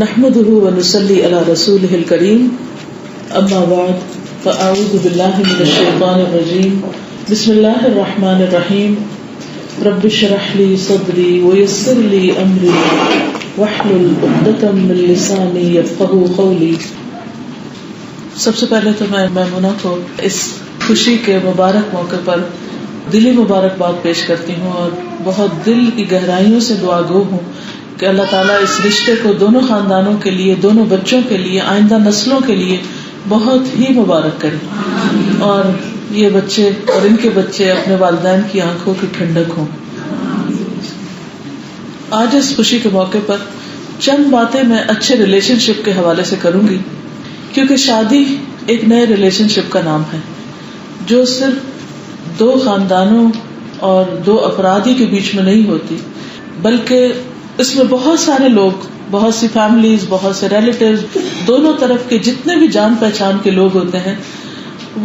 نحمده ونصلي على رسوله الكريم اما بعد فاعوذ بالله من الشيطان الرجيم بسم الله الرحمن الرحيم رب اشرح لي صدري ويسر لي امري واحلل عقدة من لساني يفقهوا قولي. سب سے پہلے تو میں میمونہ کو اس خوشی کے مبارک موقع پر دلی مبارکباد پیش کرتی ہوں اور بہت دل کی گہرائیوں سے دعا گو ہوں کہ اللہ تعالیٰ اس رشتے کو دونوں خاندانوں کے لیے، دونوں بچوں کے لیے، آئندہ نسلوں کے لیے بہت ہی مبارک کرے اور یہ بچے اور ان کے بچے اپنے والدین کی آنکھوں کی ٹھنڈک ہوں. آج اس خوشی کے موقع پر چند باتیں میں اچھے ریلیشن شپ کے حوالے سے کروں گی، کیونکہ شادی ایک نئے ریلیشن شپ کا نام ہے جو صرف دو خاندانوں اور دو افراد ہی کے بیچ میں نہیں ہوتی، بلکہ اس میں بہت سارے لوگ، بہت سی فیملیز، بہت سے ریلیٹیوز، دونوں طرف کے جتنے بھی جان پہچان کے لوگ ہوتے ہیں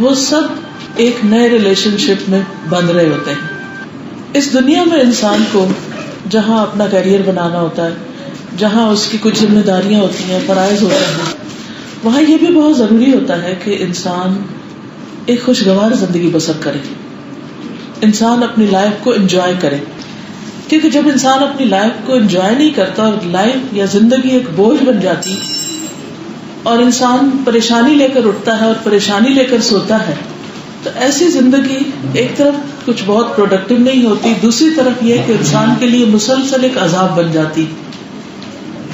وہ سب ایک نئے ریلیشن شپ میں بندھ رہے ہوتے ہیں. اس دنیا میں انسان کو جہاں اپنا کیریئر بنانا ہوتا ہے، جہاں اس کی کچھ ذمہ داریاں ہوتی ہیں، فرائض ہوتے ہیں، وہاں یہ بھی بہت ضروری ہوتا ہے کہ انسان ایک خوشگوار زندگی بسر کرے، انسان اپنی لائف کو انجوائے کرے. کیونکہ جب انسان اپنی لائف کو انجوائے نہیں کرتا اور لائف یا زندگی ایک بوجھ بن جاتی اور انسان پریشانی لے کر اٹھتا ہے اور پریشانی لے کر سوتا ہے، تو ایسی زندگی ایک طرف کچھ بہت پروڈکٹیو نہیں ہوتی، دوسری طرف یہ کہ انسان کے لیے مسلسل ایک عذاب بن جاتی.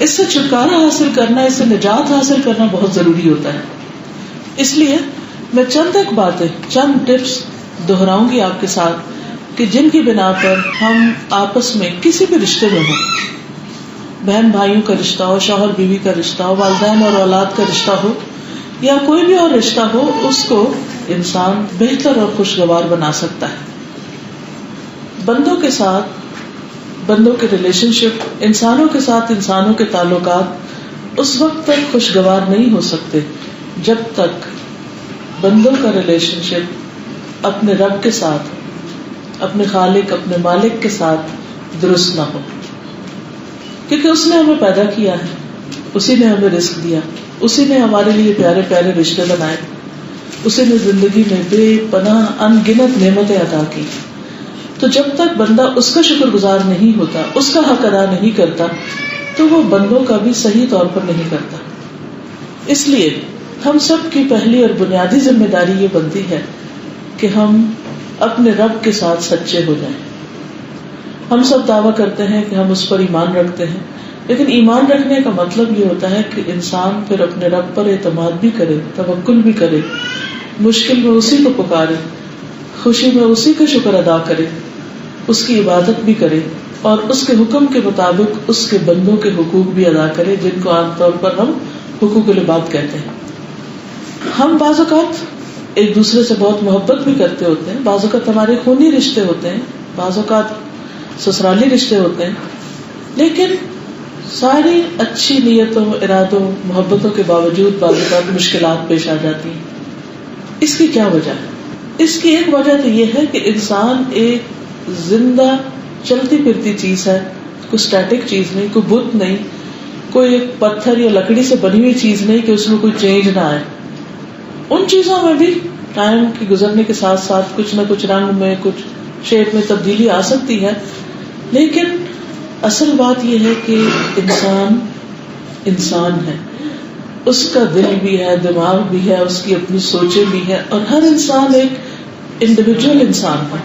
اس سے چھٹکارا حاصل کرنا، اس سے نجات حاصل کرنا بہت ضروری ہوتا ہے. اس لیے میں چند ایک باتیں، چند ٹپس دہراؤں گی آپ کے ساتھ کہ جن کی بنا پر ہم آپس میں کسی بھی رشتے میں ہوں، بہن بھائیوں کا رشتہ ہو، شوہر بیوی کا رشتہ ہو، والدین اور اولاد کا رشتہ ہو، یا کوئی بھی اور رشتہ ہو، اس کو انسان بہتر اور خوشگوار بنا سکتا ہے. بندوں کے ساتھ بندوں کے ریلیشن شپ، انسانوں کے ساتھ انسانوں کے تعلقات اس وقت تک خوشگوار نہیں ہو سکتے جب تک بندوں کا ریلیشن شپ اپنے رب کے ساتھ، اپنے خالق، اپنے مالک کے ساتھ درست نہ ہو. کیونکہ اس نے ہمیں پیدا کیا ہے، اسی نے ہمیں رزق دیا، اسی نے ہمارے لیے پیارے پیارے رشتے بنائے، اسی نے زندگی میں بے پناہ ان گنت نعمتیں عطا کی. تو جب تک بندہ اس کا شکر گزار نہیں ہوتا، اس کا حق ادا نہیں کرتا، تو وہ بندوں کا بھی صحیح طور پر نہیں کرتا. اس لیے ہم سب کی پہلی اور بنیادی ذمہ داری یہ بنتی ہے کہ ہم اپنے رب کے ساتھ سچے ہو جائیں. ہم سب دعویٰ کرتے ہیں کہ ہم اس پر ایمان رکھتے ہیں، لیکن ایمان رکھنے کا مطلب یہ ہوتا ہے کہ انسان پھر اپنے رب پر اعتماد بھی کرے، توکل بھی کرے، مشکل میں اسی کو پکارے، خوشی میں اسی کا شکر ادا کرے، اس کی عبادت بھی کرے اور اس کے حکم کے مطابق اس کے بندوں کے حقوق بھی ادا کرے، جن کو عام طور پر ہم حقوق العباد کہتے ہیں. ہم بعض اوقات ایک دوسرے سے بہت محبت بھی کرتے ہوتے ہیں، بعض اوقات ہمارے خونی رشتے ہوتے ہیں، بعض اوقات سسرالی رشتے ہوتے ہیں، لیکن ساری اچھی نیتوں، ارادوں، محبتوں کے باوجود بعض اوقات مشکلات پیش آ جاتی ہیں. اس کی کیا وجہ ہے؟ اس کی ایک وجہ تو یہ ہے کہ انسان ایک زندہ چلتی پھرتی چیز ہے، کوئی اسٹیٹک چیز نہیں، کوئی بت نہیں، کوئی ایک پتھر یا لکڑی سے بنی ہوئی چیز نہیں کہ اس میں کوئی چینج نہ آئے. ان چیزوں میں بھی ٹائم کی گزرنے کے ساتھ ساتھ کچھ نہ کچھ رنگ میں، کچھ شیپ میں تبدیلی آ سکتی ہے، لیکن اصل بات یہ ہے کہ انسان انسان ہے، اس کا دل بھی ہے، دماغ بھی ہے، اس کی اپنی سوچیں بھی ہے، اور ہر انسان ایک انڈیویجول انسان ہے،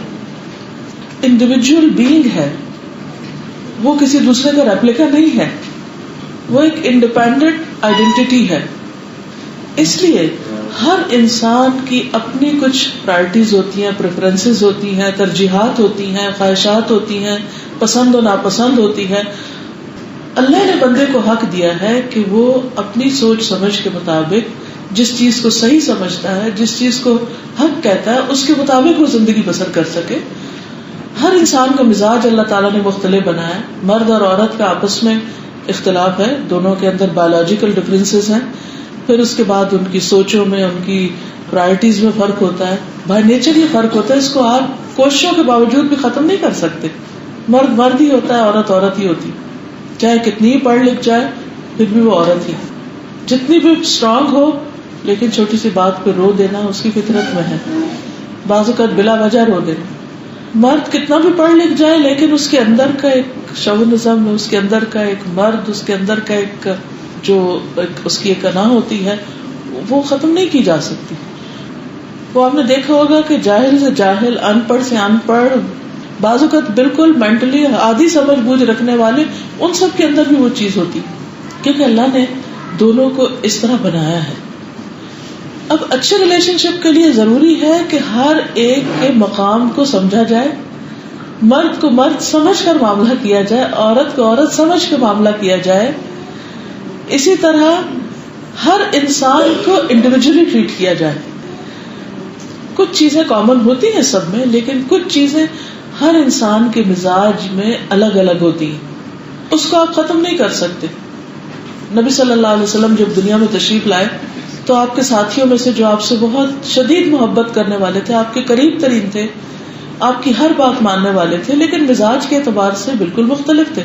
انڈیویجول بینگ ہے. وہ کسی دوسرے کا ریپلیکا نہیں ہے، وہ ایک انڈیپینڈنٹ آئیڈینٹی ہے. اس لیے ہر انسان کی اپنی کچھ پرائرٹیز ہوتی ہیں، پریفرنسز ہوتی ہیں، ترجیحات ہوتی ہیں، خواہشات ہوتی ہیں، پسند و ناپسند ہوتی ہے. اللہ نے بندے کو حق دیا ہے کہ وہ اپنی سوچ سمجھ کے مطابق جس چیز کو صحیح سمجھتا ہے، جس چیز کو حق کہتا ہے، اس کے مطابق وہ زندگی بسر کر سکے. ہر انسان کا مزاج اللہ تعالیٰ نے مختلف بنایا ہے. مرد اور عورت کا آپس میں اختلاف ہے، دونوں کے اندر بایولوجیکل ڈفرینسز ہیں، پھر اس کے بعد ان کی سوچوں میں، ان کی پرائرٹیز میں فرق ہوتا ہے. بائی نیچر یہ فرق ہوتا ہے، اس کو آپ کوششوں کے باوجود بھی ختم نہیں کر سکتے. مرد مرد ہی ہوتا ہے، عورت عورت ہی ہوتی، چاہے کتنی ہی پڑھ لکھ جائے، پھر بھی وہ عورت ہی. جتنی بھی اسٹرانگ ہو لیکن چھوٹی سی بات پہ رو دینا اس کی فطرت میں ہے. بعض اوقات بلا وجہ رو دینا. مرد کتنا بھی پڑھ لکھ جائے لیکن اس کے اندر کا ایک شوونزم، اس کے اندر کا ایک مرد، اس کے اندر کا ایک جو اس کی ایک انا ہوتی ہے وہ ختم نہیں کی جا سکتی. وہ آپ نے دیکھا ہوگا کہ جاہل سے جاہل، ان پڑھ سے ان پڑھ، بعض اوقات بالکل مینٹلی آدھی سمجھ بوجھ رکھنے والے، ان سب کے اندر بھی وہ چیز ہوتی، کیونکہ اللہ نے دونوں کو اس طرح بنایا ہے. اب اچھے ریلیشن شپ کے لیے ضروری ہے کہ ہر ایک کے مقام کو سمجھا جائے، مرد کو مرد سمجھ کر معاملہ کیا جائے، عورت کو عورت سمجھ کے معاملہ کیا جائے. اسی طرح ہر انسان کو انڈیویجولی ٹریٹ کیا جائے. کچھ چیزیں کامن ہوتی ہیں سب میں، لیکن کچھ چیزیں ہر انسان کے مزاج میں الگ الگ ہوتی ہیں، اس کو آپ ختم نہیں کر سکتے. نبی صلی اللہ علیہ وسلم جب دنیا میں تشریف لائے تو آپ کے ساتھیوں میں سے جو آپ سے بہت شدید محبت کرنے والے تھے، آپ کے قریب ترین تھے، آپ کی ہر بات ماننے والے تھے، لیکن مزاج کے اعتبار سے بالکل مختلف تھے.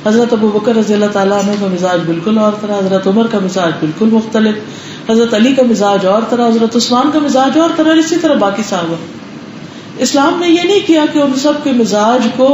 حضرت ابوبکر رضی اللہ تعالیٰ عنہ کا مزاج بالکل اور طرح، حضرت عمر کا مزاج بالکل مختلف، حضرت علی کا مزاج اور طرح، حضرت عثمان کا مزاج اور طرح، اسی طرح باقی صحابہ. اسلام نے یہ نہیں کیا کہ ان سب کے مزاج کو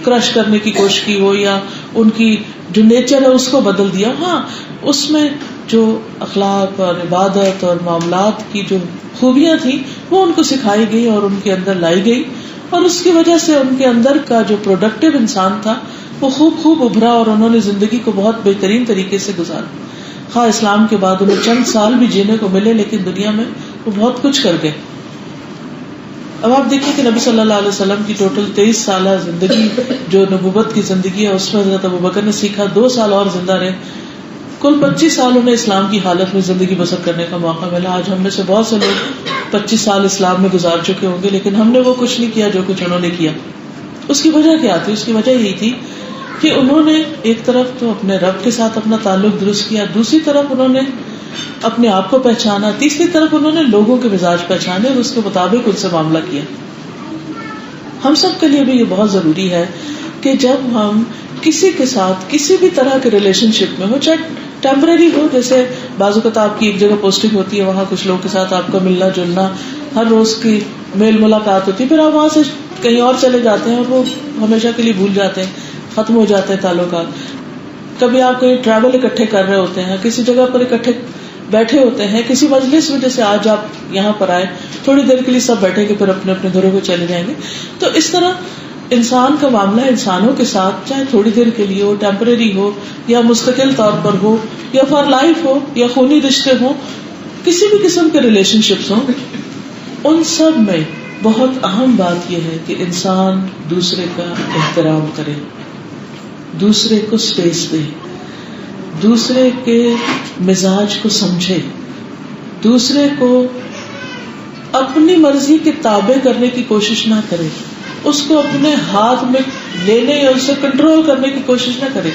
کرش کرنے کی کوشش کی ہو یا ان کی جو نیچر ہے اس کو بدل دیا. ہاں، اس میں جو اخلاق اور عبادت اور معاملات کی جو خوبیاں تھیں وہ ان کو سکھائی گئی اور ان کے اندر لائی گئی، اور اس کی وجہ سے ان کے اندر کا جو پروڈکٹیو انسان تھا وہ خوب ابھرا اور انہوں نے زندگی کو بہت بہترین طریقے سے گزارا. خواہ اسلام کے بعد انہیں چند سال بھی جینے کو ملے لیکن دنیا میں وہ بہت کچھ کر گئے. اب آپ دیکھیں کہ نبی صلی اللہ علیہ وسلم کی ٹوٹل 23 سالہ زندگی جو نبوت کی زندگی ہے، اس میں حضرت ابوبکر نے سیکھا، 2 سال اور زندہ رہے، کل 25 سال انہیں اسلام کی حالت میں زندگی بسر کرنے کا موقع ملا. آج ہم میں سے بہت سے لوگ 25 سال اسلام میں گزار چکے ہوں گے لیکن ہم نے وہ کچھ نہیں کیا جو کچھ انہوں نے کیا. اس کی وجہ کیا تھی؟ اس کی وجہ یہی تھی کہ انہوں نے ایک طرف تو اپنے رب کے ساتھ اپنا تعلق درست کیا، دوسری طرف انہوں نے اپنے آپ کو پہچانا، تیسری طرف انہوں نے لوگوں کے مزاج پہچانے اور اس کے مطابق ان سے معاملہ کیا. ہم سب کے لیے بھی یہ بہت ضروری ہے کہ جب ہم کسی کے ساتھ کسی بھی طرح کے ریلیشن شپ میں ہو، چاہے ٹیمپرری ہو، جیسے بعض اوقات آپ کی ایک جگہ پوسٹنگ ہوتی ہے، وہاں کچھ لوگوں کے ساتھ آپ کا ملنا جلنا، ہر روز کی میل ملاقات ہوتی ہے، پھر آپ وہاں سے کہیں اور چلے جاتے ہیں اور وہ ہمیشہ کے لیے بھول جاتے ہیں، ختم ہو جاتے ہیں تعلقات. کبھی آپ کہیں ٹریول اکٹھے کر رہے ہوتے ہیں، کسی جگہ پر اکٹھے بیٹھے ہوتے ہیں، کسی مجلس میں، جیسے آج آپ یہاں پر آئے، تھوڑی دیر کے لیے سب بیٹھے کہ پھر اپنے اپنے گھروں کو چلے جائیں گے. تو اس طرح انسان کا معاملہ انسانوں کے ساتھ چاہے تھوڑی دیر کے لیے ہو، ٹیمپرری ہو یا مستقل طور پر ہو یا فار لائف ہو یا خونی رشتے ہوں، کسی بھی قسم کے ریلیشن شپس ہوں، ان سب میں بہت اہم بات یہ ہے کہ انسان دوسرے کا احترام کرے، دوسرے کو اسپیس دے، دوسرے کے مزاج کو سمجھے، دوسرے کو اپنی مرضی کے تابع کرنے کی کوشش نہ کرے، اس کو اپنے ہاتھ میں لینے یا اسے کنٹرول کرنے کی کوشش نہ کرے.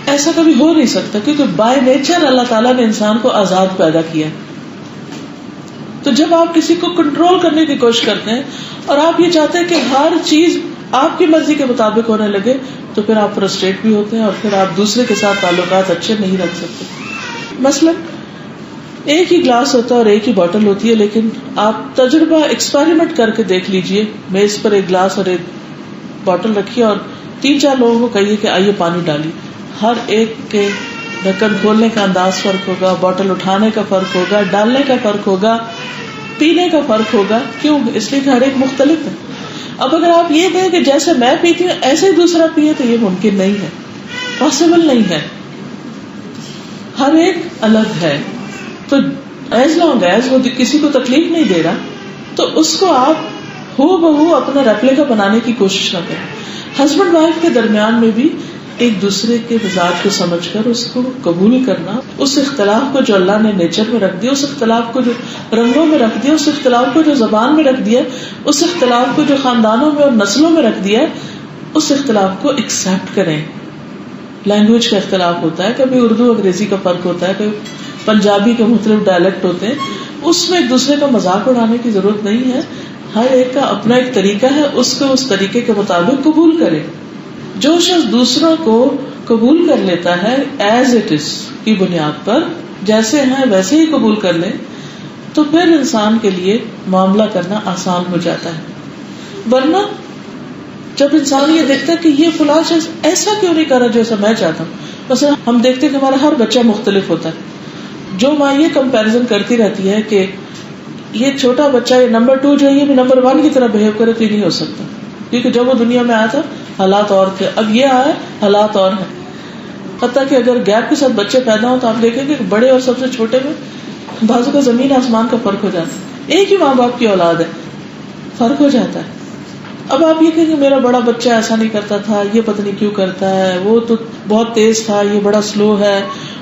ایسا کبھی ہو نہیں سکتا کیونکہ بائی نیچر اللہ تعالیٰ نے انسان کو آزاد پیدا کیا. تو جب آپ کسی کو کنٹرول کرنے کی کوشش کرتے ہیں اور آپ یہ چاہتے ہیں کہ ہر چیز آپ کی مرضی کے مطابق ہونے لگے تو پھر آپ فرسٹریٹ بھی ہوتے ہیں اور پھر آپ دوسرے کے ساتھ تعلقات اچھے نہیں رکھ سکتے. مثلا ایک ہی گلاس ہوتا ہے اور ایک ہی بوتل ہوتی ہے، لیکن آپ تجربہ ایکسپیریمنٹ کر کے دیکھ لیجئے، میز پر ایک گلاس اور ایک بوتل رکھیے اور 3-4 لوگوں کو کہیے کہ آئیے پانی ڈالیے. ہر ایک کے ڈھکن کھولنے کا انداز فرق ہوگا، بوتل اٹھانے کا فرق ہوگا، ڈالنے کا فرق ہوگا، پینے کا فرق ہوگا. کیوں؟ اس لیے کہ ہر ایک مختلف ہے. اب اگر آپ یہ کہیں کہ جیسے میں پیتی ہوں ایسے ہی دوسرا پیے تو یہ ممکن نہیں ہے، پاسبل نہیں ہے. ہر ایک الگ ہے. تو ایز لانگ ایز وہ کسی کو تکلیف نہیں دے رہا تو اس کو آپ ہو بہو اپنا ریپلیکا بنانے کی کوشش نہ کریں. ہسبینڈ وائف کے درمیان میں بھی ایک دوسرے کے مزاج کو سمجھ کر اس کو قبول کرنا، اس اختلاف کو جو اللہ نے نیچر میں رکھ دیا، اس اختلاف کو جو رنگوں میں رکھ دیا، اس اختلاف کو جو زبان میں رکھ دیا، اس اختلاف کو جو خاندانوں میں اور نسلوں میں رکھ دیا، اس اختلاف کو ایکسپٹ کریں. لینگویج کا اختلاف ہوتا ہے، کبھی اردو انگریزی کا فرق ہوتا ہے، کبھی پنجابی کے مختلف ڈائلیکٹ ہوتے ہیں، اس میں ایک دوسرے کا مذاق اڑانے کی ضرورت نہیں ہے. ہر ایک کا اپنا ایک طریقہ ہے، اس کو اس طریقے کے مطابق قبول کرے. جو شخص دوسروں کو قبول کر لیتا ہے ایز اٹ از کی بنیاد پر، جیسے ہیں ویسے ہی قبول کر لے، تو پھر انسان کے لیے معاملہ کرنا آسان ہو جاتا ہے۔ ورنہ جب انسان یہ دیکھتا ہے کہ یہ فلاں شخص ایسا کیوں نہیں کر رہا جیسا میں چاہتا ہوں، مثلا ہم دیکھتے ہیں کہ ہمارا ہر بچہ مختلف ہوتا ہے، جو ماں یہ کمپیرزن کرتی رہتی ہے کہ یہ چھوٹا بچہ یہ نمبر 2 جو ہے یہ بھی نمبر 1 کی طرح بہیو کرے تو یہ نہیں ہو سکتا، کیونکہ جب وہ دنیا میں آیا تھا حالات اور تھے، اب یہ آیا حالات اور ہیں۔ حتیٰ کہ اگر گیپ کے ساتھ بچے پیدا ہوں تو آپ دیکھیں گے کہ بڑے اور سب سے چھوٹے میں بازو کا زمین آسمان کا فرق ہو جاتا ہے، ایک ہی ماں باپ کی اولاد ہے، فرق ہو جاتا ہے۔ اب آپ یہ کہیں کہ میرا بڑا بچہ ایسا نہیں کرتا تھا، یہ پتہ نہیں کیوں کرتا ہے، وہ تو بہت تیز تھا، یہ بڑا سلو ہے،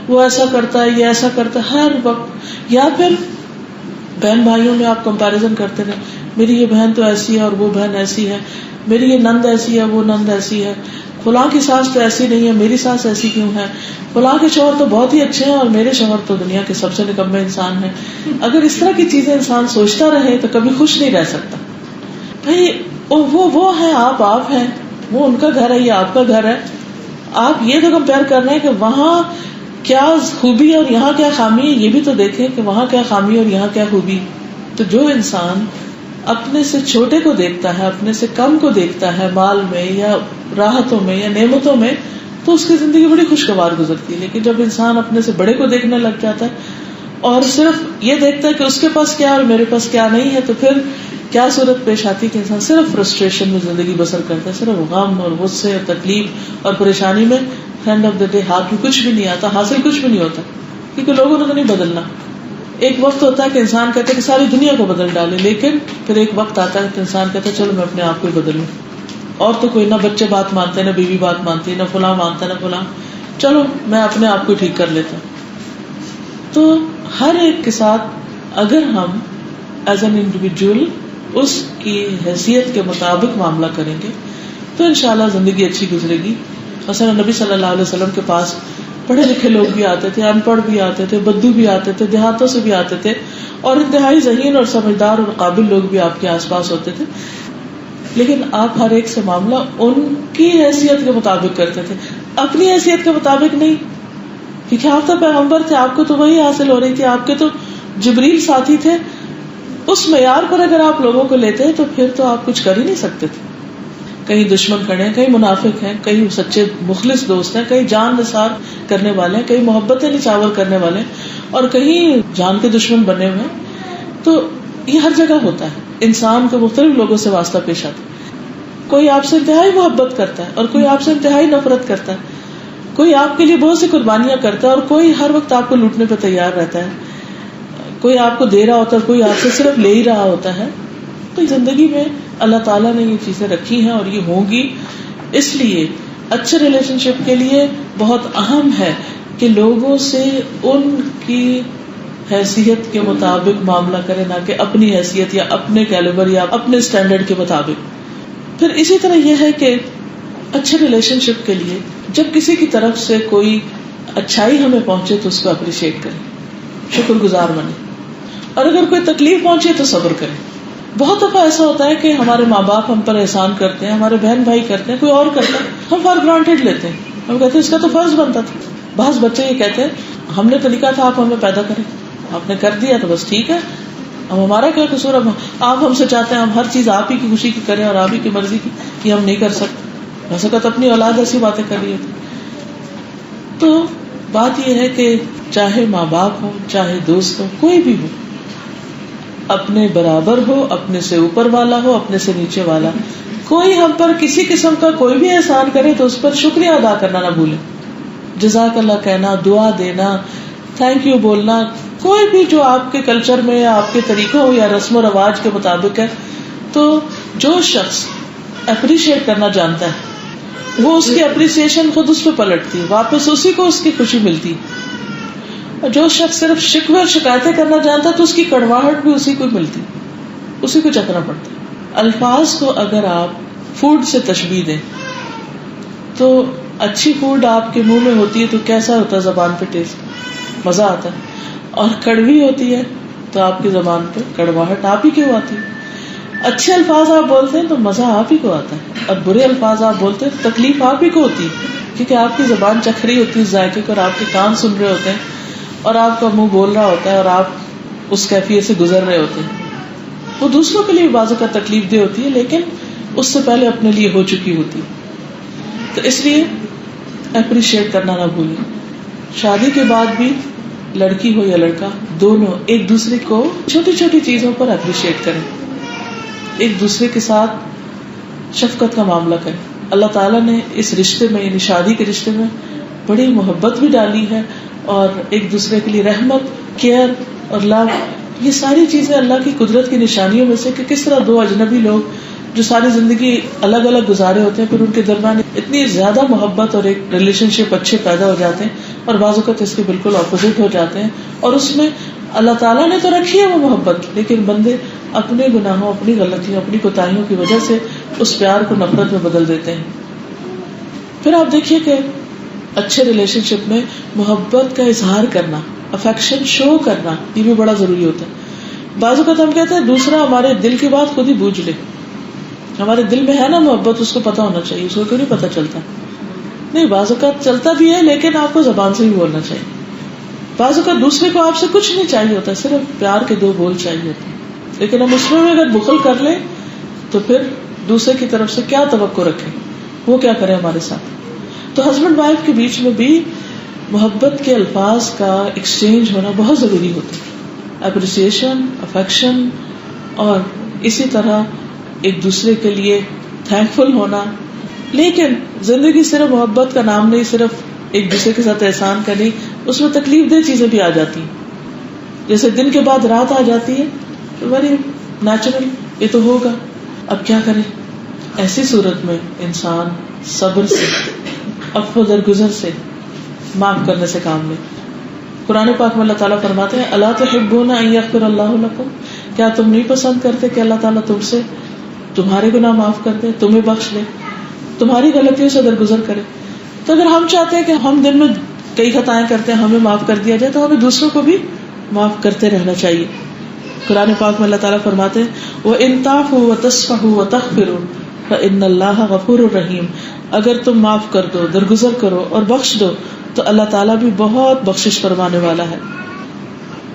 وہ ایسا کرتا ہے، یہ ایسا کرتا ہے، ہر وقت۔ یا پھر بہن بھائیوں میں آپ کمپیریزن کرتے رہے، میری یہ بہن تو ایسی ہے اور وہ بہن ایسی ہے، میری یہ نند ایسی ہے وہ نند ایسی ہے، فلاں کی ساس تو ایسی نہیں ہے، میری ساس ایسی کیوں ہے، فلاں کے شوہر تو بہت ہی اچھے ہیں اور میرے شوہر تو دنیا کے سب سے نکمے انسان ہیں۔ اگر اس طرح کی چیزیں انسان سوچتا رہے تو کبھی خوش نہیں رہ سکتا۔ بھائی وہ ہے، آپ ہیں، وہ ان کا گھر ہے، یہ آپ کا گھر ہے۔ آپ یہ تو کمپیئر کر رہے ہیں کہ وہاں کیا خوبی اور یہاں کیا خامی ہے، یہ بھی تو دیکھیں کہ وہاں کیا خامی اور یہاں کیا خوبی۔ تو جو انسان اپنے سے چھوٹے کو دیکھتا ہے، اپنے سے کم کو دیکھتا ہے مال میں یا راحتوں میں یا نعمتوں میں، تو اس کی زندگی بڑی خوشگوار گزرتی ہے۔ لیکن جب انسان اپنے سے بڑے کو دیکھنے لگ جاتا ہے اور صرف یہ دیکھتا ہے کہ اس کے پاس کیا اور میرے پاس کیا نہیں ہے، تو پھر کیا صورت پیش آتی ہے کہ انسان صرف فرسٹریشن میں زندگی بسر کرتا ہے، صرف غم اور غصے اور تکلیف اور پریشانی میں۔ اینڈ آف دا ڈے ہاتھ میں کچھ بھی نہیں آتا، حاصل کچھ بھی نہیں ہوتا، کیونکہ لوگوں نے تو نہیں بدلنا۔ ایک وقت ہوتا ہے کہ انسان کہتا ہے کہ ساری دنیا کو بدل ڈالے، لیکن پھر ایک وقت آتا ہے کہ انسان کہتا ہے چلو میں اپنے آپ کو ہی بدلوں، اور تو کوئی نہ بچے بات مانتے، نہ بیوی بات مانتی، نہ فلاں مانتا، نہ فلاں، چلو میں اپنے آپ کو ٹھیک کر لیتا ہوں۔ تو ہر ایک کے ساتھ اگر ہم ایز این انڈیویجول اس کی حیثیت کے مطابق معاملہ کریں گے تو انشاءاللہ زندگی اچھی گزرے گی۔ مثلا نبی صلی اللہ علیہ وسلم کے پاس پڑھے لکھے لوگ بھی آتے تھے، ان پڑھ بھی آتے تھے، بدو بھی آتے تھے، دیہاتوں سے بھی آتے تھے، اور انتہائی ذہین اور سمجھدار اور قابل لوگ بھی آپ کے آس پاس ہوتے تھے، لیکن آپ ہر ایک سے معاملہ ان کی حیثیت کے مطابق کرتے تھے، اپنی حیثیت کے مطابق نہیں، کیونکہ آپ تو پیغمبر تھے، آپ کو تو وہی حاصل ہو رہی تھی، آپ کے تو جبریل ساتھی تھے۔ اس معیار پر اگر آپ لوگوں کو لیتے ہیں تو پھر تو آپ کچھ کر ہی نہیں سکتے تھے۔ کہیں دشمن کھڑے ہیں، کہیں منافق ہیں، کہیں سچے مخلص دوست ہیں، کہیں جان نثار کرنے والے ہیں، کہیں محبتیں نچاور کرنے والے ہیں، اور کہیں جان کے دشمن بنے ہوئے ہیں۔ تو یہ ہر جگہ ہوتا ہے، انسان کو مختلف لوگوں سے واسطہ پیش آتا ہے۔ کوئی آپ سے انتہائی محبت کرتا ہے اور کوئی آپ سے انتہائی نفرت کرتا ہے، کوئی آپ کے لیے بہت سی قربانیاں کرتا ہے اور کوئی ہر وقت آپ کو لوٹنے پہ تیار رہتا ہے، کوئی آپ کو دے رہا ہوتا ہے، کوئی آپ سے صرف لے ہی رہا ہوتا ہے۔ تو زندگی میں اللہ تعالیٰ نے یہ چیزیں رکھی ہیں اور یہ ہوں گی، اس لیے اچھے ریلیشن شپ کے لیے بہت اہم ہے کہ لوگوں سے ان کی حیثیت کے مطابق معاملہ کرے، نہ کہ اپنی حیثیت یا اپنے کیلیبر یا اپنے اسٹینڈرڈ کے مطابق۔ پھر اسی طرح یہ ہے کہ اچھے ریلیشن شپ کے لیے جب کسی کی طرف سے کوئی اچھائی ہمیں پہنچے تو اس کو اپریشیٹ کریں، شکر گزار بنے، اور اگر کوئی تکلیف پہنچے تو صبر کریں۔ بہت دفعہ ایسا ہوتا ہے کہ ہمارے ماں باپ ہم پر احسان کرتے ہیں، ہمارے بہن بھائی کرتے ہیں، کوئی اور کرتا ہے، ہم فار گرانٹیڈ لیتے ہیں، ہم کہتے ہیں اس کا تو فرض بنتا تھا۔ بعض بچے یہ کہتے ہیں ہم نے تو لکھا تھا آپ ہمیں پیدا کریں، آپ نے کر دیا تو بس ٹھیک ہے، اب ہمارا کیا قصور، اب آپ ہم سے چاہتے ہیں ہم ہر چیز آپ ہی کی خوشی کی کریں اور آپ ہی کی مرضی کی، یہ ہم نہیں کر سکتے۔ ویسے کہ اپنی اولاد ایسی باتیں کر رہی ہوتی۔ تو بات یہ ہے کہ چاہے ماں باپ ہو، چاہے دوست ہو، کوئی بھی ہو، اپنے برابر ہو، اپنے سے اوپر والا ہو، اپنے سے نیچے والا، کوئی ہم پر کسی قسم کا کوئی بھی احسان کرے تو اس پر شکریہ ادا کرنا نہ بھولیں، جزاک اللہ کہنا، دعا دینا، تھینک یو بولنا، کوئی بھی جو آپ کے کلچر میں یا آپ کے طریقوں یا رسم و رواج کے مطابق ہے۔ تو جو شخص اپریشیٹ کرنا جانتا ہے وہ اس کی اپریسیشن خود اس پہ پلٹتی ہے، واپس اسی کو اس کی خوشی ملتی ہے۔ اور جو شخص صرف شکوے اور شکایتیں کرنا جانتا ہے تو اس کی کڑواہٹ بھی اسی کو ملتی، اسی کو چکھنا پڑتا ہے۔ الفاظ کو اگر آپ فوڈ سے تشبیہ دیں تو اچھی فوڈ آپ کے منہ میں ہوتی ہے تو کیسا ہوتا ہے، زبان پہ ٹیسٹ، مزہ آتا ہے، اور کڑوی ہوتی ہے تو آپ کی زبان پہ کڑواہٹ آپ ہی کیوں آتی ہے۔ اچھے الفاظ آپ بولتے ہیں تو مزہ آپ ہی کو آتا ہے، اور برے الفاظ آپ بولتے ہیں تو تکلیف آپ ہی کو ہوتی ہے۔ کیونکہ آپ کی زبان چکھ رہی ہوتی ہے ذائقے کو، اور آپ کے کان سن رہے ہوتے ہیں، اور آپ کا منہ بول رہا ہوتا ہے، اور آپ اس کیفیت سے گزر رہے ہوتے ہیں. وہ دوسروں کے لیے بعض اوقات تکلیف دہ ہوتی ہے، لیکن اس سے پہلے اپنے لیے ہو چکی ہوتی. تو اس لیے اپریشیٹ کرنا نہ بھولیں. شادی کے بعد بھی لڑکی ہو یا لڑکا، دونوں ایک دوسرے کو چھوٹی چھوٹی چیزوں پر اپریشیٹ کریں، ایک دوسرے کے ساتھ شفقت کا معاملہ کریں. اللہ تعالیٰ نے اس رشتے میں، یعنی شادی کے رشتے میں بڑی محبت بھی ڈالی ہے، اور ایک دوسرے کے لیے رحمت، کیئر اور لو، یہ ساری چیزیں اللہ کی قدرت کی نشانیوں میں سے کہ کس طرح دو اجنبی لوگ جو ساری زندگی الگ الگ گزارے ہوتے ہیں، پھر ان کے درمیان اتنی زیادہ محبت اور ایک ریلیشن شپ اچھے پیدا ہو جاتے ہیں، اور بعض اوقات اس کے بالکل اپوزٹ ہو جاتے ہیں. اور اس میں اللہ تعالیٰ نے تو رکھی ہے وہ محبت، لیکن بندے اپنے گناہوں، اپنی غلطیوں، اپنی کوتاہیوں کی وجہ سے اس پیار کو نفرت میں بدل دیتے ہیں. پھر آپ دیکھیے کہ اچھے ریلیشن شپ میں محبت کا اظہار کرنا، افیکشن شو کرنا، یہ بھی بڑا ضروری ہوتا ہے. بعض اوقات ہم کہتے ہیں دوسرا ہمارے دل کی بات خود ہی بوجھ لے، ہمارے دل میں ہے نا محبت، اس کو پتا ہونا چاہیے. اس کو کیوں نہیں پتا چلتا؟ نہیں، بعض اوقات چلتا بھی ہے، لیکن آپ کو زبان سے بھی بولنا چاہیے. بعض اوقات دوسرے کو آپ سے کچھ نہیں چاہیے ہوتا، صرف پیار کے دو بول چاہیے ہوتے ہیں، لیکن ہم اس میں بھی اگر بخل کر لیں تو پھر دوسرے کی طرف سے کیا توقع رکھیں، وہ کیا کرے ہمارے ساتھ. تو ہسبینڈ وائف کے بیچ میں بھی محبت کے الفاظ کا ایکسچینج ہونا بہت ضروری ہوتا ہے. اپریسیشن، افیکشن، اور اسی طرح ایک دوسرے کے لیے تھینک فل ہونا. لیکن زندگی صرف محبت کا نام نہیں، صرف ایک دوسرے کے ساتھ احسان کا نہیں، اس میں تکلیف دہ چیزیں بھی آ جاتی ہیں. جیسے دن کے بعد رات آ جاتی ہے تو ویری نیچرل، یہ تو ہوگا، اب کیا کرے. ایسی صورت میں انسان صبر سے، عفو درگزر سے، معاف کرنے سے کام لے. قرآن پاک میں اللہ تعالیٰ فرماتے ہیں الا تحبون ان یغفر اللہ لکم، کیا تم نہیں پسند کرتے کہ اللہ تعالیٰ تم سے تمہارے گناہ معاف کر دے، تمہیں بخش دے، تمہاری غلطیوں سے درگزر کرے. تو اگر ہم چاہتے ہیں کہ ہم دن میں کئی خطائیں کرتے ہیں، ہمیں معاف کر دیا جائے، تو ہمیں دوسروں کو بھی معاف کرتے رہنا چاہیے. قرآن پاک میں اللہ تعالیٰ فرماتے ہیں وَإِن تَعْفُوا وَتَصْفَحُوا وَتَغْفِرُوا فَإِنَّ اللَّهَ غَفُورٌ رَحِيمٌ، اگر تم معاف کر دو، درگزر کرو اور بخش دو تو اللہ تعالیٰ بھی بہت بخشش فرمانے والا ہے.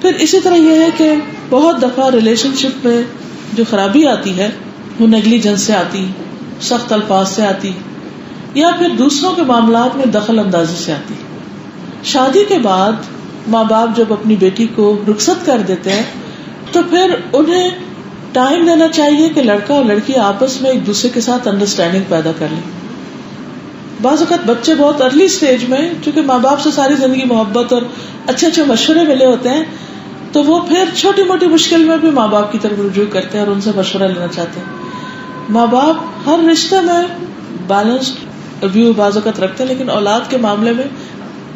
پھر اسی طرح یہ ہے کہ بہت دفعہ ریلیشن شپ میں جو خرابی آتی ہے وہ نیگلیجنس سے آتی، سخت الفاظ سے آتی، یا پھر دوسروں کے معاملات میں دخل اندازی سے آتی. شادی کے بعد ماں باپ جب اپنی بیٹی کو رخصت کر دیتے ہیں تو پھر انہیں ٹائم دینا چاہیے کہ لڑکا اور لڑکی آپس میں ایک دوسرے کے ساتھ انڈرسٹینڈنگ پیدا کر لیں. بعض اوقات بچے بہت ارلی سٹیج میں، چونکہ ماں باپ سے ساری زندگی محبت اور اچھے اچھے مشورے ملے ہوتے ہیں، تو وہ پھر چھوٹی موٹی مشکل میں بھی ماں باپ کی طرف رجوع کرتے ہیں اور ان سے مشورہ لینا چاہتے ہیں. ماں باپ ہر رشتے میں بیلنسڈ ویو بعض اوقات رکھتے ہیں، لیکن اولاد کے معاملے میں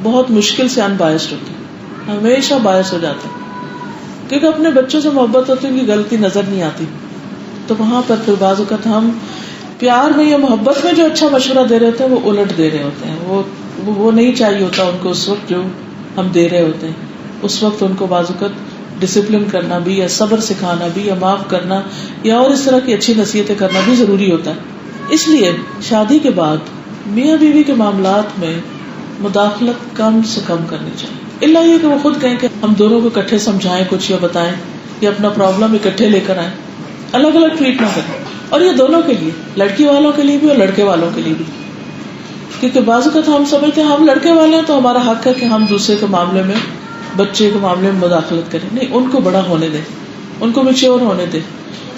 بہت مشکل سے ان بائسڈ ہوتے ہیں، ہمیشہ باعث ہو جاتے ہیں، کیونکہ اپنے بچوں سے محبت ہوتی ہے، ان کی غلطی نظر نہیں آتی. تو وہاں پر پھر بعض اوقات ہم پیار میں یا محبت میں جو اچھا مشورہ دے رہے ہوتے ہیں وہ الٹ دے رہے ہوتے ہیں، وہ نہیں چاہیے ہوتا ان کو اس وقت جو ہم دے رہے ہوتے ہیں. اس وقت ان کو بعض اوقات ڈسپلن کرنا بھی، یا صبر سکھانا بھی، یا معاف کرنا، یا اور اس طرح کی اچھی نصیحتیں کرنا بھی ضروری ہوتا ہے. اس لیے شادی کے بعد میاں بیوی کے معاملات میں مداخلت کم سے کم کرنی چاہیے، الا یہ کہ وہ خود کہیں کہ ہم دونوں کو اکٹھے سمجھائیں کچھ، یا بتائیں، یا اپنا پرابلم اکٹھے لے کر آئیں، الگ الگ ٹریٹ نہ کریں. اور یہ دونوں کے لیے، لڑکی والوں کے لیے بھی اور لڑکے والوں کے لیے بھی. کیونکہ بعض اوقات ہم سمجھتے ہیں ہم لڑکے والے ہیں تو ہمارا حق ہے کہ ہم دوسرے کے معاملے میں، بچے کے معاملے میں مداخلت کریں. نہیں، ان کو بڑا ہونے دیں، ان کو میچور ہونے دیں.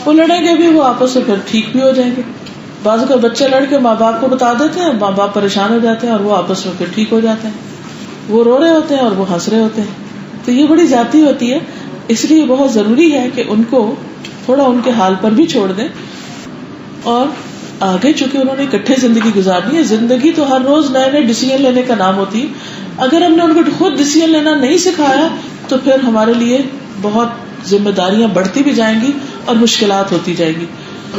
وہ لڑیں گے بھی، وہ آپس سے پھر ٹھیک بھی ہو جائیں گے. بعض اوقات بچے لڑ کے ماں باپ کو بتا دیتے ہیں، ماں باپ پریشان ہو جاتے ہیں اور وہ آپس میں پھر ٹھیک ہو جاتے ہیں. وہ رو رہے ہوتے ہیں اور وہ ہنس رہے ہوتے ہیں. تو یہ بڑی زیادتی ہوتی ہے. اس لیے بہت ضروری ہے کہ ان کو تھوڑا ان کے حال پر بھی چھوڑ دیں. اور آگے چونکہ انہوں نے اکٹھے زندگی گزارنی ہے، زندگی تو ہر روز نئے نئے ڈیسیژن لینے کا نام ہوتی ہے. اگر ہم نے ان کو خود ڈیسیژن لینا نہیں سکھایا تو پھر ہمارے لیے بہت ذمہ داریاں بڑھتی بھی جائیں گی اور مشکلات ہوتی جائیں گی.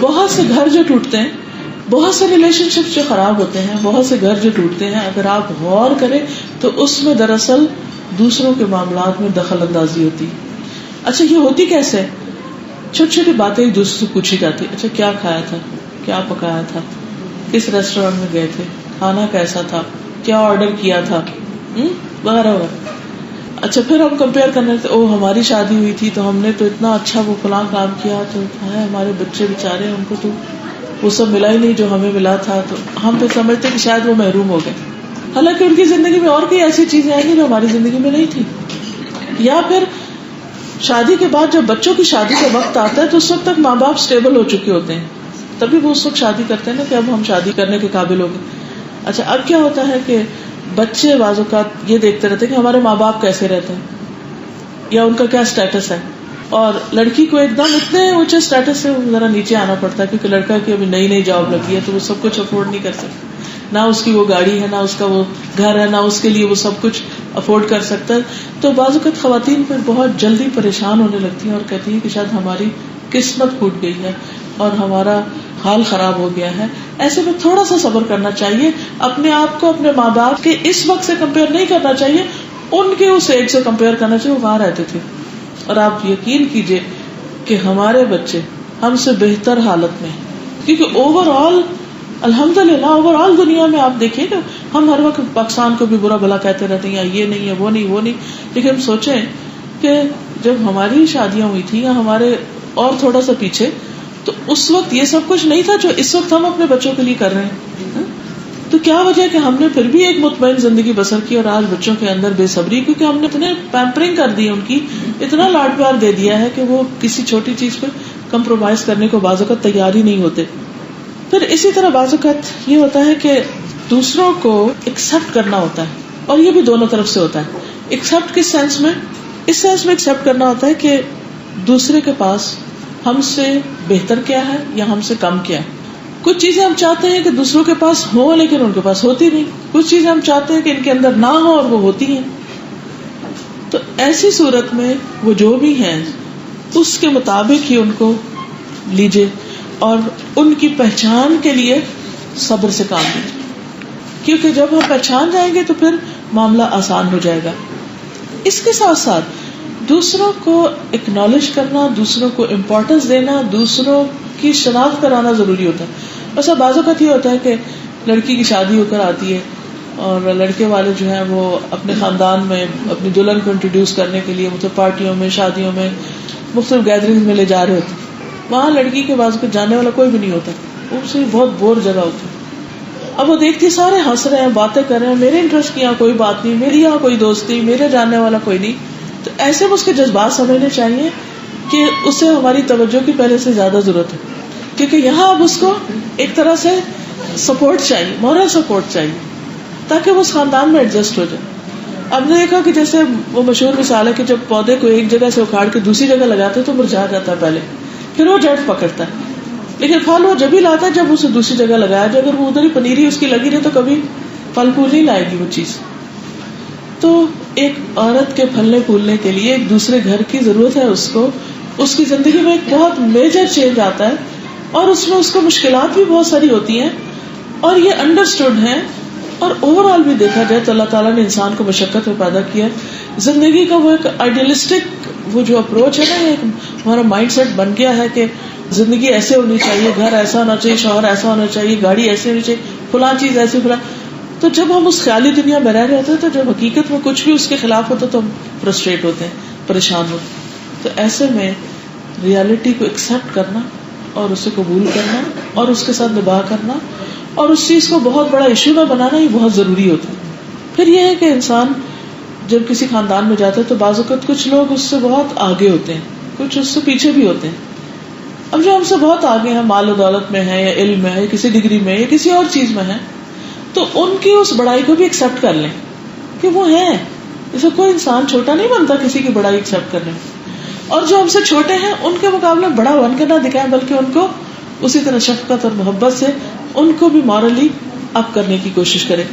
بہت سے گھر جو ٹوٹتے ہیں، بہت سے ریلیشن شپ جو خراب ہوتے ہیں، بہت سے گھر جو ٹوٹتے ہیں، اگر آپ غور کریں تو اس میں دراصل دوسروں کے معاملات میں دخل اندازی ہوتی. اچھا، یہ ہوتی کیسے؟ چھوٹی چھوٹی باتیں ایک دوسرے سے پوچھی جاتی. اچھا کیا کھایا تھا، کیا پکایا تھا، کس ریسٹورینٹ میں گئے تھے، کھانا کیسا تھا، کیا آرڈر کیا تھا وغیرہ وغیرہ. اچھا پھر ہم کمپیئر کرنے لگتے, او ہماری شادی ہوئی تھی تو ہم نے تو اتنا اچھا وہ فلاں کام کیا, تو ہمارے بچے بےچارے ان کو تو وہ سب ملا ہی نہیں جو ہمیں ملا تھا, تو ہم پھر سمجھتے کہ شاید وہ محروم ہو گئے, حالانکہ ان کی زندگی میں اور کوئی ایسی چیزیں آئیں گی جو ہماری زندگی میں نہیں تھی. یا پھر شادی کے بعد جب بچوں کی شادی کا وقت آتا ہے تو اس وقت تک ماں باپ اسٹیبل ہو چکے ہوتے ہیں, تبھی وہ اس وقت شادی کرتے ہیں نا کہ اب ہم شادی کرنے کے قابل ہو گئے. اچھا اب کیا ہوتا ہے کہ بچے بعض اوقات یہ دیکھتے رہتے ہیں کہ ہمارے ماں باپ کیسے رہتے ہیں یا ان کا کیا اسٹیٹس ہے, اور لڑکی کو ایک دم اتنے اونچے اسٹیٹس سے ذرا نیچے آنا پڑتا ہے کیونکہ لڑکا کی ابھی نئی نئی جاب لگی ہے تو وہ سب کچھ افورڈ نہیں کر سکتا, نہ اس کی وہ گاڑی ہے, نہ اس کا وہ گھر ہے, نہ اس کے لیے وہ سب کچھ افورڈ کر سکتا ہے. تو بعض اوقات خواتین پھر بہت جلدی پریشان ہونے لگتی ہیں اور کہتی ہیں کہ شاید ہماری قسمت پھوٹ گئی ہے اور ہمارا حال خراب ہو گیا ہے. ایسے میں تھوڑا سا صبر کرنا چاہیے, اپنے آپ کو اپنے ماں باپ کے اس وقت سے کمپیئر نہیں کرنا چاہیے, ان کے اس ایج سے کمپیئر کرنا چاہیے وہ وہاں رہتے تھے. اور آپ یقین کیجئے کہ ہمارے بچے ہم سے بہتر حالت میں, کیونکہ اوور آل الحمدللہ اوور آل دنیا میں آپ دیکھیے کہ ہم ہر وقت پاکستان کو بھی برا بھلا کہتے رہتے ہیں, یہ نہیں ہے وہ نہیں, لیکن ہم سوچیں کہ جب ہماری شادیاں ہوئی تھی یا ہمارے اور تھوڑا سا پیچھے, تو اس وقت یہ سب کچھ نہیں تھا جو اس وقت ہم اپنے بچوں کے لیے کر رہے ہیں. تو کیا وجہ ہے کہ ہم نے پھر بھی ایک مطمئن زندگی بسر کی, اور آج بچوں کے اندر بے صبری, کیونکہ ہم نے اتنے پیمپرنگ کر دی ان کی, اتنا لاڈ پیار دے دیا ہے کہ وہ کسی چھوٹی چیز پہ کمپرومائز کرنے کو بعض اوقات تیار ہی نہیں ہوتے. پھر اسی طرح بعض اوقات یہ ہوتا ہے کہ دوسروں کو ایکسپٹ کرنا ہوتا ہے, اور یہ بھی دونوں طرف سے ہوتا ہے. ایکسپٹ کس سینس میں؟ اس سینس میں ایکسپٹ کرنا ہوتا ہے کہ دوسرے کے پاس ہم سے بہتر کیا ہے یا ہم سے کم کیا ہے. کچھ چیزیں ہم چاہتے ہیں کہ دوسروں کے پاس ہو لیکن ان کے پاس ہوتی نہیں, کچھ چیزیں ہم چاہتے ہیں کہ ان کے اندر نہ ہو اور وہ ہوتی ہیں. تو ایسی صورت میں وہ جو بھی ہیں اس کے مطابق ہی ان کو لیجئے, اور ان کی پہچان کے لیے صبر سے کام لیجیے, کیونکہ جب ہم پہچان جائیں گے تو پھر معاملہ آسان ہو جائے گا. اس کے ساتھ ساتھ دوسروں کو اکنالج کرنا, دوسروں کو امپورٹینس دینا, دوسروں کی شناخت کرانا ضروری ہوتا ہے. ایسا بعض اوقات یہ ہوتا ہے کہ لڑکی کی شادی ہو کر آتی ہے اور لڑکے والے جو ہیں وہ اپنے خاندان میں اپنی دلہن کو انٹروڈیوس کرنے کے لیے مطلب پارٹیوں میں, شادیوں میں, مختلف گیدرنگ میں لے جا رہے ہوتے ہیں. وہاں لڑکی کے بعض اوقات جانے والا کوئی بھی نہیں ہوتا, اس سے بہت بور جگہ ہوتی ہے. اب وہ دیکھتی سارے ہنس رہے ہیں, باتیں کر رہے ہیں, میرے انٹرسٹ کی یہاں کوئی بات نہیں, میری یہاں کوئی دوست نہیں, میرے جاننے والا کوئی نہیں. تو ایسے میں اس کے جذبات سمجھنے چاہیے کہ اسے ہماری توجہ کی پہلے سے زیادہ ضرورت ہے, کیونکہ یہاں اب اس کو ایک طرح سے سپورٹ چاہیے, مورل سپورٹ چاہیے, تاکہ وہ اس خاندان میں ایڈجسٹ ہو جائے. اب نے دیکھا کہ جیسے وہ مشہور مثال ہے کہ جب پودے کو ایک جگہ سے اکھاڑ کے دوسری جگہ لگاتے تو مرجھا جاتا ہے پہلے, پھر وہ جڑ پکڑتا ہے, لیکن پھل وہ جب ہی لاتا ہے جب اسے دوسری جگہ لگایا جائے. اگر وہ ادھر ہی پنیری اس کی لگی رہے تو کبھی پھل پھول نہیں لائے گی وہ چیز. تو ایک عورت کے پھلنے پھولنے کے لیے ایک دوسرے گھر کی ضرورت ہے, اس کی زندگی میں ایک بہت میجر چینج آتا ہے, اور اس میں اس کو مشکلات بھی بہت ساری ہوتی ہیں, اور یہ انڈرسٹوڈ ہیں. اور اوور آل بھی دیکھا جائے تو اللہ تعالیٰ نے انسان کو مشقت میں پیدا کیا. زندگی کا وہ ایک آئیڈیلسٹک وہ جو اپروچ ہے نا, ایک ہمارا مائنڈ سیٹ بن گیا ہے کہ زندگی ایسے ہونی چاہیے, گھر ایسا ہونا چاہیے, شوہر ایسا ہونا چاہیے, گاڑی ایسی ہونی چاہیے, فلاں چیز ایسی فلاں. تو جب ہم اس خیالی دنیا میں رہ رہے ہوتے ہیں تو جب حقیقت میں کچھ بھی اس کے خلاف ہوتا تو ہم فرسٹریٹ ہوتے ہیں, پریشان ہوتے ہیں. تو ایسے میں ریالٹی کو ایکسپٹ کرنا اور اسے قبول کرنا اور اس کے ساتھ نباہ کرنا اور اس چیز کو بہت بڑا ایشو نہ بنانا یہ بہت ضروری ہوتا ہے. پھر یہ ہے کہ انسان جب کسی خاندان میں جاتا ہے تو بعض اوقات کچھ لوگ اس سے بہت آگے ہوتے ہیں, کچھ اس سے پیچھے بھی ہوتے ہیں. اب جو ہم سے بہت آگے ہیں, مال و دولت میں ہے یا علم میں ہے, کسی ڈگری میں یا کسی اور چیز میں ہے, تو ان کی اس بڑائی کو بھی ایکسپٹ کر لیں کہ وہ ہیں. اسے کوئی انسان چھوٹا نہیں بنتا کسی کی بڑائی ایکسپٹ کرنے میں. اور جو ہم سے چھوٹے ہیں ان کے مقابلے میں بڑا بن کے نہ دکھائیں, بلکہ ان کو اسی طرح شفقت اور محبت سے ان کو بھی مورلی اپ کرنے کی کوشش کریں.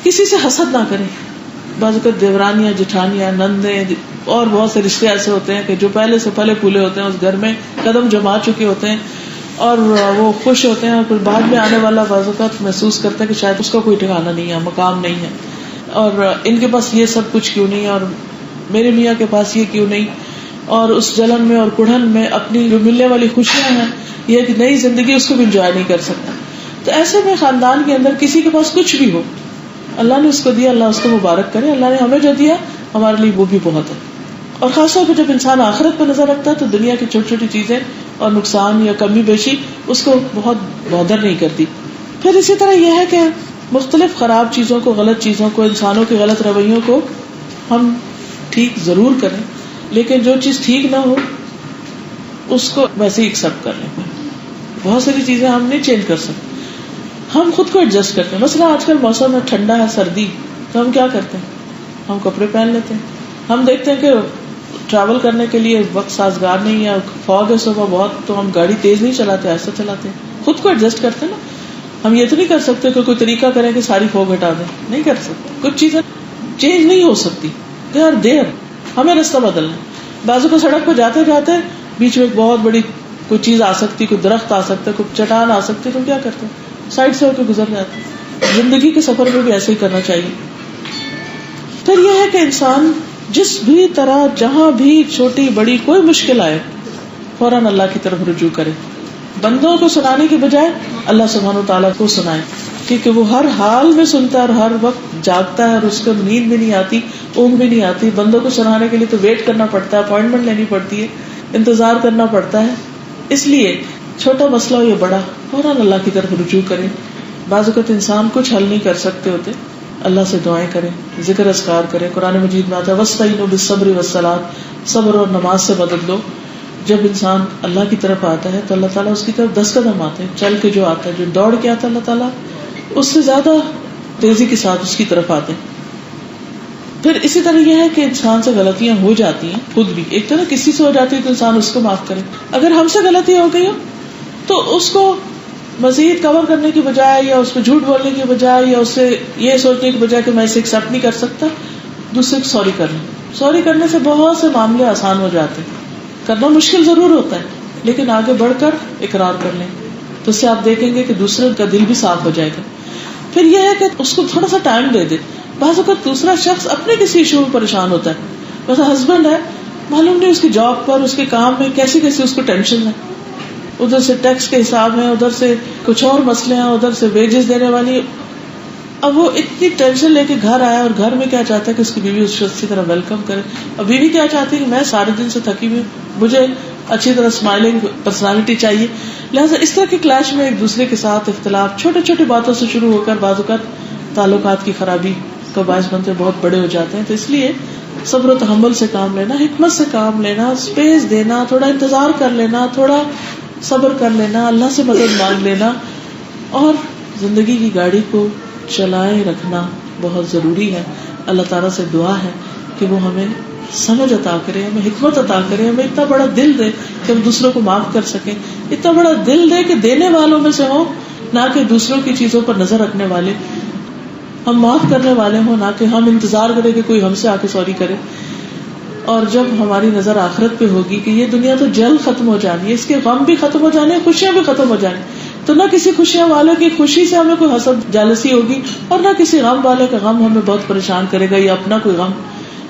کسی سے حسد نہ کریں. بعض اوقات دیورانیاں, جٹھانیاں, نندیں اور بہت سے رشتے ایسے ہوتے ہیں کہ جو پہلے سے پھلے پھولے ہوتے ہیں, اس گھر میں قدم جما چکے ہوتے ہیں اور وہ خوش ہوتے ہیں, اور پھر بعد میں آنے والا بعض اوقات محسوس کرتا ہے کہ شاید اس کا کوئی ٹھکانا نہیں ہے, مقام نہیں ہے, اور ان کے پاس یہ سب کچھ کیوں نہیں, اور میرے میاں کے پاس یہ کیوں نہیں. اور اس جلن میں اور کڑھن میں اپنی جو ملنے والی خوشیاں ہیں, یہ ایک نئی زندگی, اس کو بھی انجوائے نہیں کر سکتا. تو ایسے میں خاندان کے اندر کسی کے پاس کچھ بھی ہو, اللہ نے اس کو دیا، اللہ اس کو مبارک کرے. اللہ نے ہمیں جو دیا ہمارے لیے وہ بھی بہت ہے. اور خاص طور پہ جب انسان آخرت پہ نظر رکھتا ہے تو دنیا کی چھوٹی چھوٹی چیزیں اور نقصان یا کمی بیشی اس کو بہت بودر نہیں کرتی. پھر اسی طرح یہ ہے کہ مختلف خراب چیزوں کو، غلط چیزوں کو، انسانوں کے غلط رویوں کو ہم ٹھیک ضرور کریں، لیکن جو چیز ٹھیک نہ ہو اس کو ویسے ہی ایکسپٹ کر لیں. بہت ساری چیزیں ہم نہیں چینج کر سکتے، ہم خود کو ایڈجسٹ کرتے ہیں. مثلا آج کل موسم ہے، ٹھنڈا ہے، سردی، تو ہم کیا کرتے ہیں؟ ہم کپڑے پہن لیتے ہیں. ہم دیکھتے ہیں کہ ٹریول کرنے کے لیے وقت سازگار نہیں ہے، فوگ ہے صبح بہت، تو ہم گاڑی تیز نہیں چلاتے، ایسا چلاتے ہیں. خود کو ایڈجسٹ کرتے ہیں نا. ہم یہ تو نہیں کر سکتے کہ کوئی طریقہ کریں کہ ساری فوگ ہٹا دیں، نہیں کر سکتے. کچھ چیزیں چینج نہیں ہو سکتی، دیر ہمیں راستہ بدلنا. بازو کو سڑک پہ جاتے جاتے بیچ میں ایک بہت بڑی کوئی چیز آ سکتی، کوئی درخت آ سکتا ہے، کوئی چٹان آ سکتی، تو کیا کرتے ہیں؟ سائڈ سے ہو کے گزر جاتے ہیں. زندگی کے سفر میں بھی ایسے ہی کرنا چاہیے. پھر یہ ہے کہ انسان جس بھی طرح جہاں بھی چھوٹی بڑی کوئی مشکل آئے فوراً اللہ کی طرف رجوع کرے. بندوں کو سنانے کی بجائے اللہ سبحانہ وتعالیٰ کو سنائے، کیونکہ وہ ہر حال میں سنتا ہے اور ہر وقت جاگتا ہے، اور اس کو نیند بھی نہیں آتی، اونگ بھی نہیں آتی. بندوں کو سنانے کے لیے تو ویٹ کرنا پڑتا ہے، اپوائنٹمنٹ لینی پڑتی ہے، انتظار کرنا پڑتا ہے. اس لیے چھوٹا مسئلہ ہو یا بڑا فوراً اللہ کی طرف رجوع کرے. بعض اوقات انسان کچھ حل نہیں کر سکتے ہوتے، اللہ سے دعائیں کریں، ذکر اذکار کریں. قرآن مجید میں آتا ہے وَاسْتَعِينُوا بِالصَّبْرِ وَالصَّلَاةِ، صبر اور نماز سے مدد لو. جب انسان اللہ کی طرف آتا ہے تو اللہ تعالیٰ اس کی طرف 10 قدم آتے ہیں. چل کے جو آتا ہے، جو دوڑ کے آتا ہے، اللہ تعالیٰ اس سے زیادہ تیزی کے ساتھ اس کی طرف آتے ہیں. پھر اسی طرح یہ ہے کہ انسان سے غلطیاں ہو جاتی ہیں، خود بھی ایک طرح کسی سے ہو جاتی ہے تو انسان اس کو معاف کرے. اگر ہم سے غلطی ہو گئی ہو تو اس کو مزید کور کرنے کی بجائے یا اس پہ جھوٹ بولنے کی بجائے یا اس سے یہ سوچنے کی بجائے کہ میں اسے ایکسپٹ نہیں کر سکتا، دوسرے کو سوری کر لیں. سوری کرنے سے بہت سے معاملے آسان ہو جاتے ہیں. کرنا مشکل ضرور ہوتا ہے لیکن آگے بڑھ کر اقرار کر لیں تو اس سے آپ دیکھیں گے کہ دوسرے کا دل بھی صاف ہو جائے گا. پھر یہ ہے کہ اس کو تھوڑا سا ٹائم دے دے. بعض اوقات دوسرا شخص اپنے کسی ایشو میں پریشان ہوتا ہے. ویسا ہسبینڈ ہے، معلوم نہیں اس کی جاب پر، اس کے کام میں کیسی کیسی اس کو ٹینشن ہے، ادھر سے ٹیکس کے حساب ہے، ادھر سے کچھ اور مسئلے ہیں، ادھر سے ویجز دینے والی. اب وہ اتنی ٹینشن لے کے گھر آیا اور گھر میں کیا چاہتا ہے کہ اس کی بیوی اس کو اچھی طرح ویلکم کرے. اور بیوی کیا چاہتی ہے کہ میں سارے دن سے تھکی ہوئی، مجھے اچھی طرح اسمائلنگ پرسنالٹی چاہیے. لہٰذا اس طرح کے کلیش میں ایک دوسرے کے ساتھ اختلاف چھوٹے چھوٹے باتوں سے شروع ہو کر بعض اوقات تعلقات کی خرابی کا باعث بنتے بہت بڑے ہو جاتے ہیں. تو اس لیے صبر و تحمل سے کام لینا، حکمت سے کام لینا، اسپیس دینا، تھوڑا انتظار کر لینا، تھوڑا صبر کر لینا، اللہ سے مدد مانگ لینا، اور زندگی کی گاڑی کو چلائے رکھنا بہت ضروری ہے. اللہ تعالیٰ سے دعا ہے کہ وہ ہمیں سمجھ عطا کرے، ہمیں حکمت عطا کرے، ہمیں اتنا بڑا دل دے کہ ہم دوسروں کو معاف کر سکیں، اتنا بڑا دل دے کہ دینے والوں میں سے ہوں نہ کہ دوسروں کی چیزوں پر نظر رکھنے والے، ہم معاف کرنے والے ہوں نہ کہ ہم انتظار کریں کہ کوئی ہم سے آ کے سوری کرے. اور جب ہماری نظر آخرت پہ ہوگی کہ یہ دنیا تو جلد ختم ہو جانی ہے، اس کے غم بھی ختم ہو جانے، خوشیاں بھی ختم ہو جانی، تو نہ کسی خوشیاں والوں کی خوشی سے ہمیں کوئی حسد جالسی ہوگی اور نہ کسی غم والے کا غم ہمیں بہت پریشان کرے گا یا اپنا کوئی غم،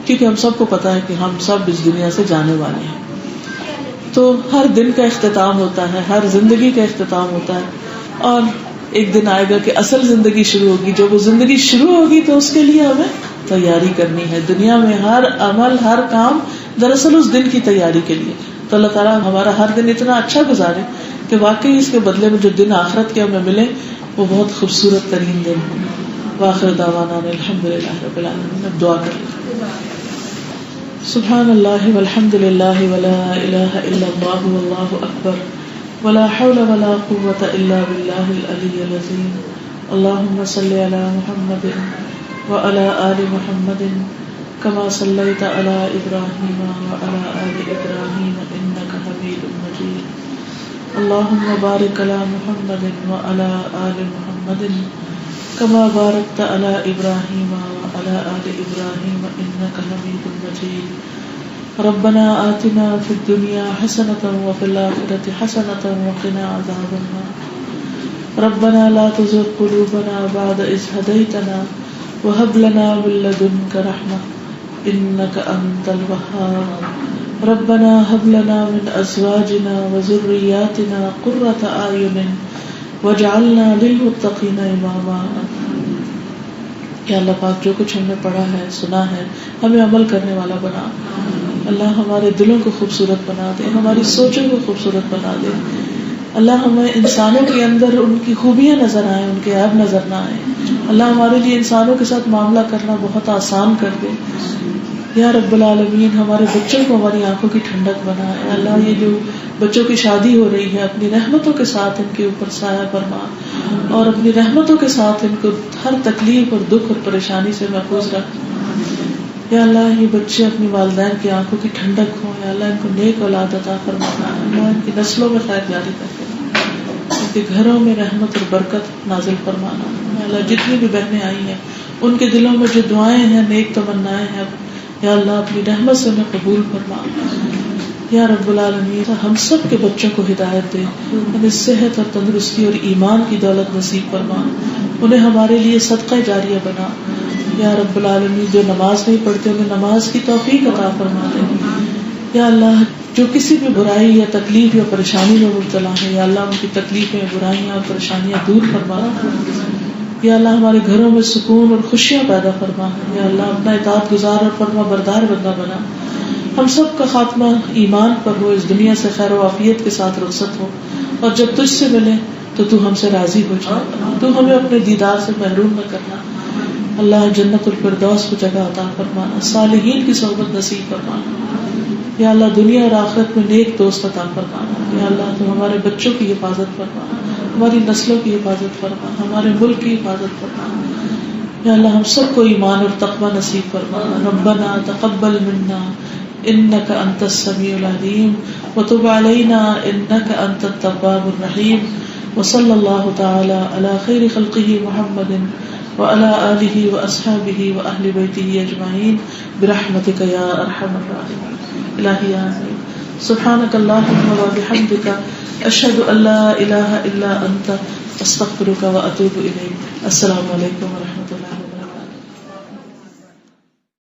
کیونکہ ہم سب کو پتا ہے کہ ہم سب اس دنیا سے جانے والے ہیں. تو ہر دن کا اختتام ہوتا ہے، ہر زندگی کا اختتام ہوتا ہے، اور ایک دن آئے گا کہ اصل زندگی شروع ہوگی. جو وہ زندگی شروع ہوگی تو اس کے لیے ہمیں تیاری کرنی ہے. دنیا میں ہر عمل، ہر کام دراصل اس دن کی تیاری کے لیے. تو اللہ تعالیٰ ہمارا ہر دن اتنا اچھا گزارے کہ واقعی اس کے بدلے میں جو دن آخرت کے ہمیں ملے وہ بہت خوبصورت ترین دن ہو. وآخر دعوانا الحمدللہ رب العالمین. اب دعا کریں. سبحان اللہ والحمد للہ ولا الہ الا اللہ واللہ اکبر ولا حول ولا قوة الا باللہ العلی العظیم. اللہم صلی علی محمد وعلى آل محمد كما صليت على إبراهيم وعلى آل إبراهيم إنك حميد مجيد. اللهم بارك على محمد وعلى آل محمد كما باركت على إبراهيم وعلى آل إبراهيم إنك حميد مجيد. ربنا آتنا في الدنيا حسنة وفي الآخرة حسنة وقنا عذاب النار. ربنا لا تزغ قلوبنا بعد إذ هديتنا وهب لنا من لدنك رحمة إنك أنت الوهاب. ربنا هب لنا من أزواجنا وذرياتنا قرة أعين واجعلنا للمتقين إماما. یا اللہ پاک جو کچھ ہم نے پڑھا ہے سنا ہے ہمیں عمل کرنے والا بنا. اللہ ہمارے دلوں کو خوبصورت بنا دے, ہماری سوچوں کو خوبصورت بنا دے. اللہ ہمیں انسانوں کے اندر ان کی خوبیاں نظر آئیں, ان کے عیب نظر نہ آئیں. اللہ ہمارے لیے انسانوں کے ساتھ معاملہ کرنا بہت آسان کر دے. یا رب العالمین ہمارے بچوں کو ہماری آنکھوں کی ٹھنڈک بنا. اللہ یہ جو بچوں کی شادی ہو رہی ہے اپنی رحمتوں کے ساتھ ان کے اوپر سایہ فرما, اور اپنی رحمتوں کے ساتھ ان کو ہر تکلیف اور دکھ اور پریشانی سے محفوظ رکھ. یا اللہ یہ بچے اپنی والدین کی آنکھوں کی ٹھنڈک ہوں. یا اللہ ان کو نیک اولاد عطا فرمانا. اللہ ان کی نسلوں میں خیر جاری کر دینا, ان کے گھروں میں رحمت اور برکت نازل فرمانا. یا اللہ جتنی بھی بہنیں آئی ہیں ان کے دلوں میں جو دعائیں ہیں نیک تمنائیں ہیں یا اللہ اپنی رحمت سے انہیں قبول فرما. یا رب العالمین ہم سب کے بچوں کو ہدایت دے, انہیں صحت اور تندرستی اور ایمان کی دولت نصیب فرما, انہیں ہمارے لیے صدقہ جاریہ بنا. یا رب العالمین جو نماز نہیں پڑھتے انہیں نماز کی توفیق عطا فرما دے. یا اللہ جو کسی بھی برائی یا تکلیف یا پریشانی میں مبتلا ہے یا اللہ ان کی تکلیفیں برائیاں اور پریشانیاں دور فرما. یا اللہ ہمارے گھروں میں سکون اور خوشیاں پیدا فرما. یا اللہ اپنا اطاعت گزار اور فرما بردار بندہ بنا. ہم سب کا خاتمہ ایمان پر ہو, اس دنیا سے خیر و عافیت کے ساتھ رخصت ہو, اور جب تجھ سے ملے تو ہم سے راضی ہو جائے. تو ہمیں اپنے دیدار سے محروم نہ کرنا. اللہ جنت الفردوس کو جگہ عطا فرمانا, صالحین کی صحبت نصیب فرمانا. یا اللہ دنیا اور آخرت میں نیک دوست عطا فرمانا. یا اللہ تو ہمارے بچوں کی حفاظت فرمانا, ہماری نسلوں کی حفاظت فرما, ہمارے ملک کی حفاظت فرما. یا اللہ ہم سب کو ایمان اور تقوی نصیب فرمانا. ربنا تقبل منا انك انت السميع العليم وتب علينا انك انت التواب الرحيم. وصلى الله تعالى على خير خلقه محمد وعلى آله وأصحابه وأهل بيته أجمعين برحمتك يا أرحم الراحمين. إلهي آمين. سبحانك اللهم وبحمدك أشهد أن لا إله إلا أنت أستغفرك وأتوب إليك. السلام عليكم ورحمة الله.